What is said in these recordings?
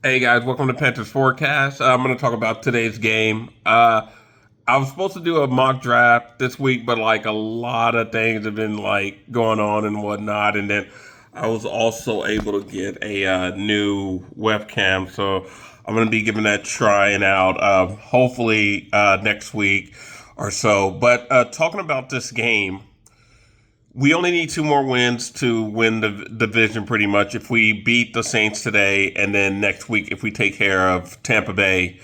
Hey guys, welcome to Panthers Forecast. I'm going to talk about today's game. I was supposed to do a mock draft this week, but like a lot of things have been like going on and whatnot. And then I was also able to get a new webcam, so I'm going to be giving that trying out. Hopefully next week or so. But talking about this game, we only need two more wins to win the division pretty much. If we beat the Saints today and then next week, if we take care of Tampa Bay,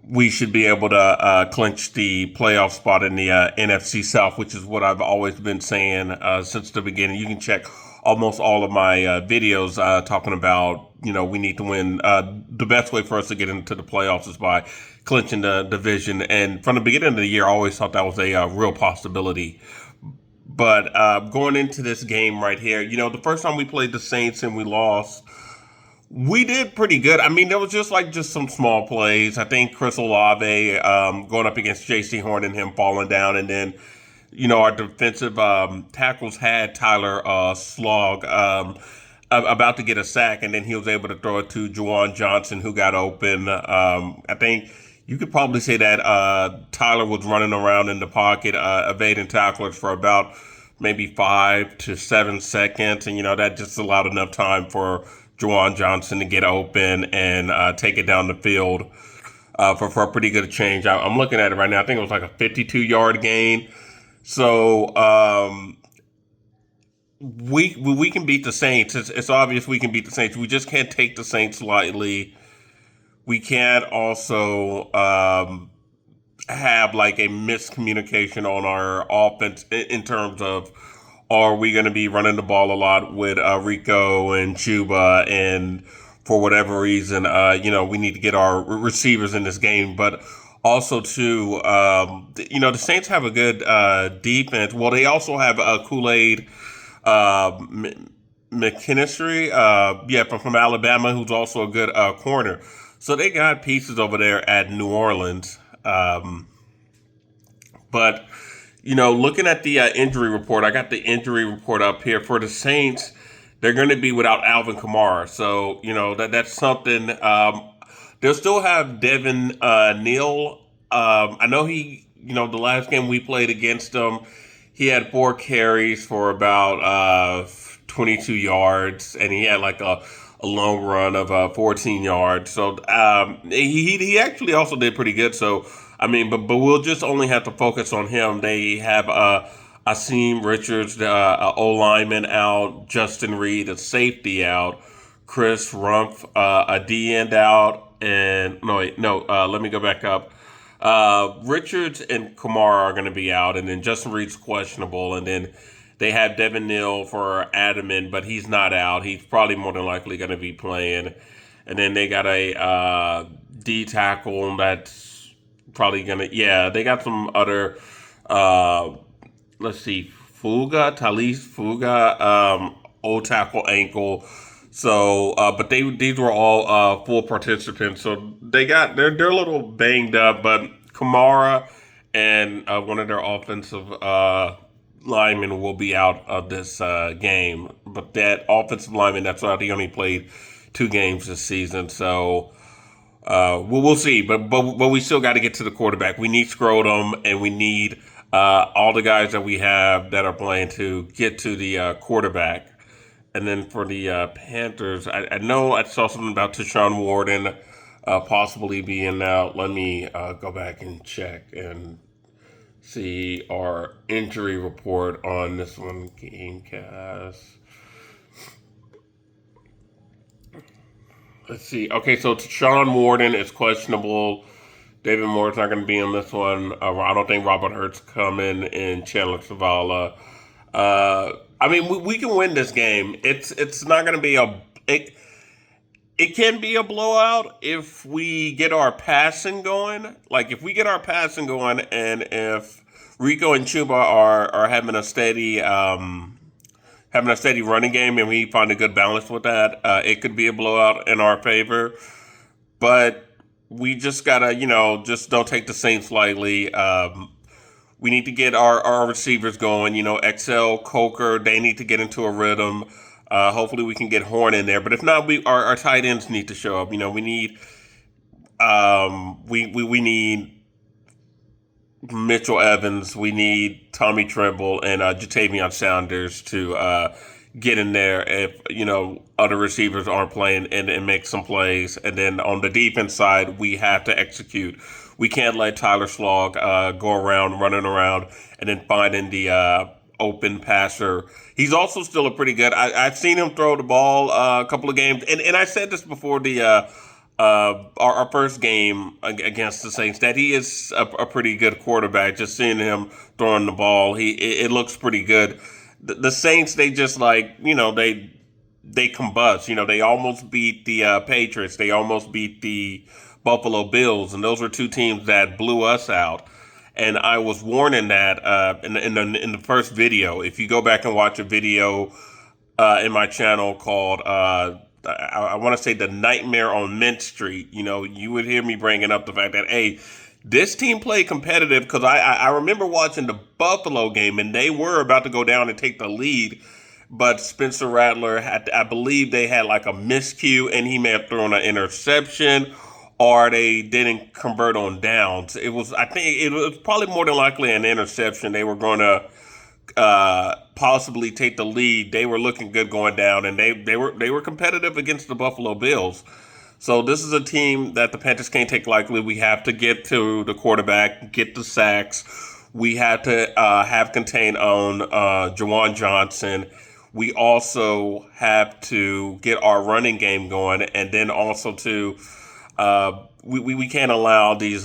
we should be able to clinch the playoff spot in the NFC South, which is what I've always been saying since the beginning. You can check almost all of my videos talking about, we need to win. The best way for us to get into the playoffs is by clinching the division. And from the beginning of the year, I always thought that was a real possibility. But going into this game right here, the first time we played the Saints and we lost, we did pretty good. I mean, there was just some small plays. I think Chris Olave going up against J.C. Horn and him falling down, and then our defensive tackles had Tyler Slog about to get a sack, and then he was able to throw it to Juwan Johnson, who got open. I think you could probably say that Tyler was running around in the pocket, evading tacklers for about maybe 5 to 7 seconds, and that just allowed enough time for Juwan Johnson to get open and take it down the field for a pretty good change. I'm looking at it right now. I think it was like a 52-yard gain. So we can beat the Saints. It's obvious we can beat the Saints. We just can't take the Saints lightly. We can't also have like a miscommunication on our offense in terms of, are we going to be running the ball a lot with Rico and Chuba, and for whatever reason, we need to get our receivers in this game. But also too, the Saints have a good defense. Well, they also have Kool-Aid McKinstry, from Alabama, who's also a good corner. So they got pieces over there at New Orleans. But, looking at the injury report, I got the injury report up here. For the Saints, they're going to be without Alvin Kamara. So, that's something. They'll still have Devin Neal. I know the last game we played against him, he had 4 carries for about 22 yards, and he had like a long run of 14 yards. So he actually also did pretty good. So I mean, but we'll just only have to focus on him. They have Asim Richards, O lineman out, Justin Reed, a safety out, Chris Rumpf, a D end out, and let me go back up. Richards and Kamara are going to be out, and then Justin Reed's questionable, and then they have Devin Neal for Adaman, but he's not out. He's probably more than likely going to be playing. And then they got a D tackle that's probably going to, they got some other, let's see, Talise Fuga, O tackle ankle. So, but these were all full participants. So they're a little banged up, but Kamara and one of their offensive lineman will be out of this game. But that offensive lineman, that's out. He only played 2 games this season. So we'll see. But we still got to get to the quarterback. We need Scrotum, and we need all the guys that we have that are playing to get to the quarterback. And then for the Panthers, I know I saw something about Deshaun Warden possibly being out. Let me go back and check and see our injury report on this one, Gamecast. Let's see. Okay, so Deshaun Warden is questionable. David Moore's not going to be in this one. I don't think Robert Hurt's coming, and Chandler Zavala. I mean, we can win this game. It's not going to be it can be a blowout if we get our passing going. Like, if we get our passing going, and if Rico and Chuba are having a steady running game, and we find a good balance with that, it could be a blowout in our favor. But we just gotta, just don't take the Saints lightly. We need to get our receivers going. XL, Coker, they need to get into a rhythm. Hopefully we can get Horn in there, but if not, our tight ends need to show up. We need we need Mitchell Evans, we need Tommy Tremble and Jatavion Sanders to get in there if other receivers aren't playing and make some plays. And then on the defense side, we have to execute. We can't let Tyler Slog go around running around and then finding the open passer. He's also still a pretty good. I've seen him throw the ball a couple of games, and I said this before our first game against the Saints, that he is a pretty good quarterback. Just seeing him throwing the ball, it looks pretty good. The Saints, they just they combust. They almost beat the Patriots. They almost beat the Buffalo Bills, and those were two teams that blew us out. And I was warning that in the first video. If you go back and watch a video in my channel called I want to say The Nightmare on Mint Street, you would hear me bringing up the fact that, hey, this team played competitive, because I remember watching the Buffalo game and they were about to go down and take the lead, but Spencer Rattler I believe they had like a miscue and he may have thrown an interception, or they didn't convert on downs. I think it was probably more than likely an interception. They were going to possibly take the lead. They were looking good going down, and they were competitive against the Buffalo Bills. So this is a team that the Panthers can't take lightly. We have to get to the quarterback, get the sacks. We have to have contain on Jawan Johnson. We also have to get our running game going, and then also to we can't allow these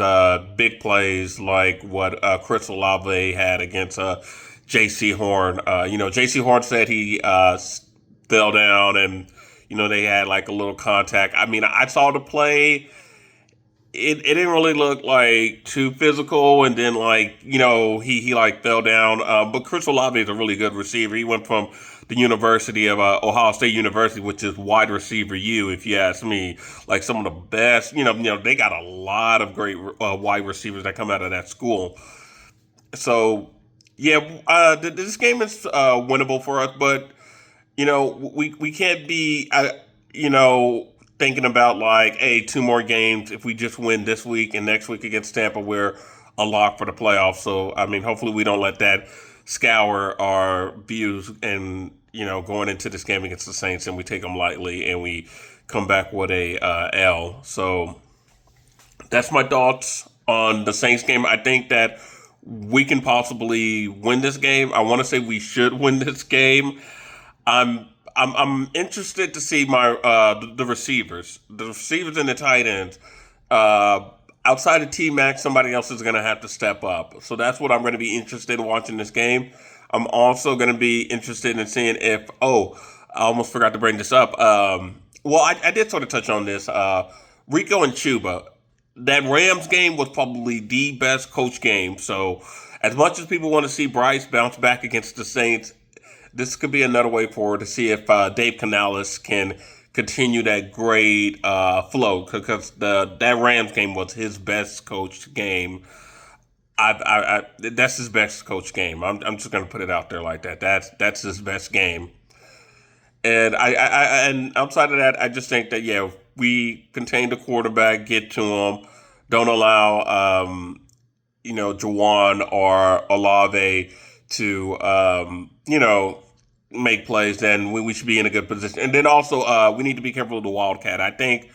big plays like what Chris Olave had against J.C. Horn. J.C. Horn said he fell down, and they had like a little contact. I mean, I saw the play. It didn't really look like too physical, and then he like fell down. But Chris Olave is a really good receiver. He went from the University of Ohio State University, which is wide receiver U, if you ask me. Like some of the best. They got a lot of great wide receivers that come out of that school. So yeah, this game is winnable for us, but we can't be thinking about like, hey, two more games. If we just win this week and next week against Tampa, we're a lock for the playoffs. So I mean, hopefully we don't let that scour our views and going into this game against the Saints, and we take them lightly and we come back with a L. So that's my thoughts on the Saints game. I think that we can possibly win this game. I want to say we should win this game. I'm interested to see the receivers and the tight ends. Outside of T-Mac, somebody else is going to have to step up. So that's what I'm going to be interested in watching this game. I'm also going to be interested in seeing if, I almost forgot to bring this up. I did sort of touch on this. Rico and Chuba, that Rams game was probably the best coach game. So as much as people want to see Bryce bounce back against the Saints, this could be another way forward to see if Dave Canales can continue that great flow, because that Rams game was his best coached game. That's his best coach game. I'm just gonna put it out there like that. That's his best game. And and outside of that, I just think that we contain the quarterback, get to him, don't allow Jawan or Olave to make plays. Then we should be in a good position. And then also we need to be careful of the Wildcat. I think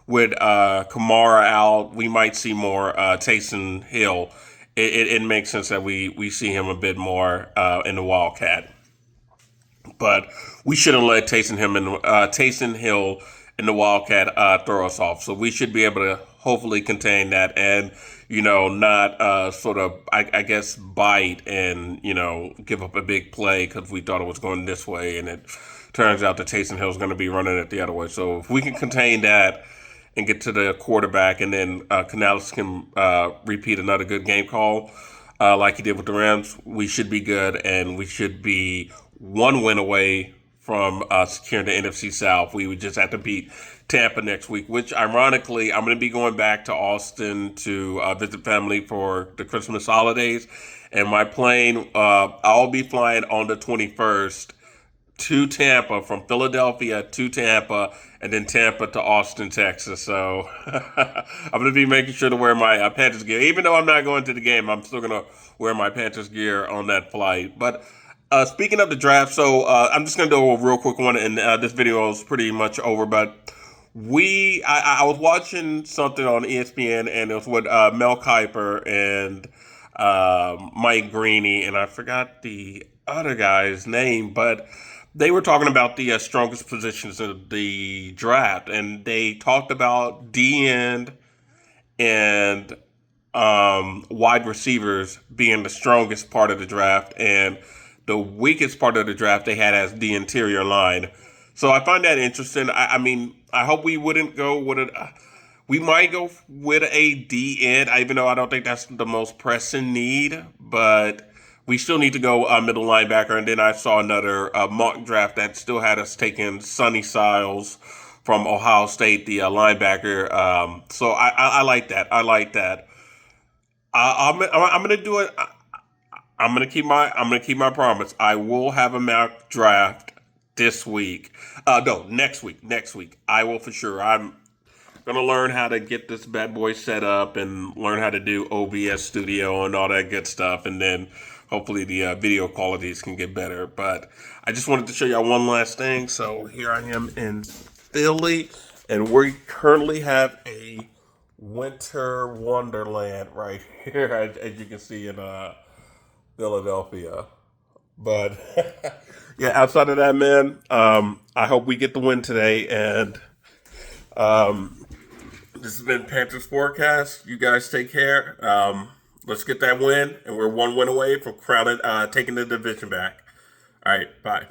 with Kamara out, we might see more Taysom Hill. It makes sense that we see him a bit more in the Wildcat. But we shouldn't let Taysom Hill and the Wildcat throw us off. So we should be able to hopefully contain that and, not sort of, I guess, bite and, give up a big play because we thought it was going this way. And it turns out that Taysom Hill is going to be running it the other way. So if we can contain that and get to the quarterback, and then Canales can repeat another good game call like he did with the Rams, we should be good, and we should be one win away from securing the NFC South. We would just have to beat Tampa next week, which ironically, I'm going to be going back to Austin to visit family for the Christmas holidays. And my plane, I'll be flying on the 21st to Tampa, from Philadelphia to Tampa, and then Tampa to Austin, Texas. So I'm going to be making sure to wear my Panthers gear. Even though I'm not going to the game, I'm still going to wear my Panthers gear on that flight. But speaking of the draft, so I'm just going to do a real quick one, and this video is pretty much over. But I was watching something on ESPN, and it was with Mel Kiper and Mike Greeny, and I forgot the other guy's name, but they were talking about the strongest positions of the draft, and they talked about D end and wide receivers being the strongest part of the draft, and the weakest part of the draft they had as the interior line. So I find that interesting. I mean, I hope we wouldn't go with it. We might go with a D end, even though I don't think that's the most pressing need, but we still need to go middle linebacker. And then I saw another mock draft that still had us taking Sonny Siles from Ohio State, the linebacker. So I like that. I like that. I'm gonna do it. I'm gonna keep my promise. I will have a mock draft this week. No, next week. Next week, I will for sure. I'm gonna learn how to get this bad boy set up and learn how to do OBS Studio and all that good stuff, and then hopefully the video qualities can get better. But I just wanted to show y'all one last thing. So here I am in Philly, and we currently have a winter wonderland right here, as you can see in Philadelphia. But yeah, outside of that, man, I hope we get the win today. And this has been Panthers Forecast. You guys take care. Let's get that win, and we're one win away from crowning, taking the division back. All right, bye.